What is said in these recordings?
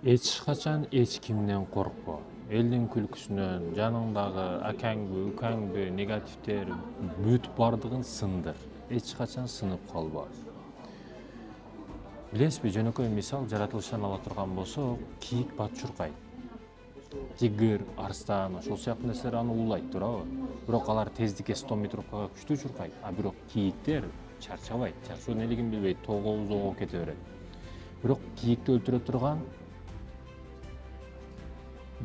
Эч качан эч кимден коркпо. Элдин күлкүсүнөн, жаныңдагы акаңбы, үкаңбы, негативдер бүт бардыгын сындыр. Эч качан сынып калба. Билесизби, жөнөкөй мисал жаратылыштан ала турган болсок, кийик бат чуркайт. Тигр, арстан, ошол сыяктуу нерселер аны уулайт, туурабы? Бирок алар тездикке 100 метровкага күчтүү чуркайт. А бирок кийиктер чарчабайт. Чарчоо нелигин билбейт, тоого кете берет. Бирок кийикти өлтүрө турган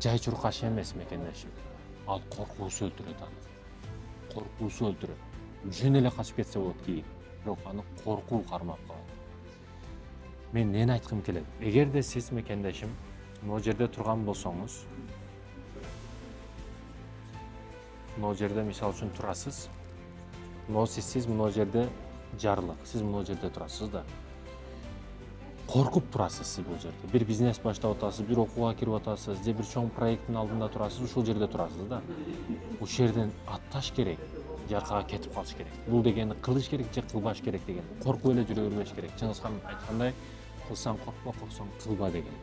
жай чуркаш эмес мекендешим. Ал коркуусу өлтүрөт аны. Коркуусу өлтүрөт. Жөн эле качып кетсе болот кийик, бирок аны коркуу кармап калат. Мен эмне айткым келет? Эгерде сиз мекендешим могу жерде турган болсоңуз, могу жерде мисалы үчүн турасыз. Могу сиз могу жерде жарлык, сиз могу жерде турасыз да. Коркуп турасыз сиз бул жерде. Бир бизнес баштап атасыз, бир окууга кирип атасыз, же бир чоң проекттин алдында турасыз, ушул жерде турасыз да. Ушул жерден атташ керек, же аркага кетип калыш керек. Бул дегени кылыш керек же кылбаш керек деген. Коркуп эле жүрө бербеш керек. Чыңгыз хан айткандай, кылсаң коркпо, корксоң кылба деген.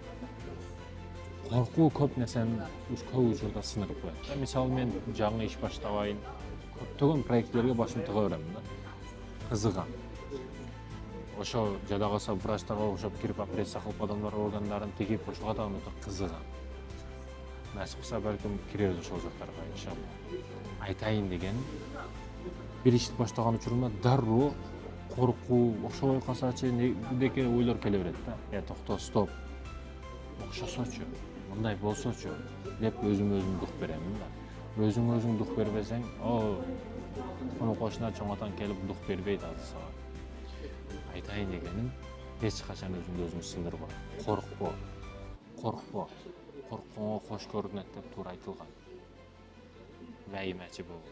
Коркуу көп нерсени көп учурда сындырып коет. Мисалы мен жаңы иш баштабайын, көптөгөн проекттерге башым тыга берем да. Кызыгам. Ошо жада калса врачтарга окшоп кирип операция кылып адамдар органдарын тигип, ошого да кызыгам. Насип кылса балким киребиз ошол жактарга иншалла. Айтайын дегеним, бир ишти баштаган учурумда дароо коркуу, окшобой калсачы деке ойлор келе берет да. Токто, стоп. Окшосочу, мындай болсочу деп өзүм дук берем да. Өзүң дук бербесең, кону кошуна чоң атаң келип дук бербейт азыр сага. Айтайын дегеним, эч качан өзүңдү сындырба. Коркпо. Корккоңо кош көрүнөт деп туура айтылган. Вайымачы болбо.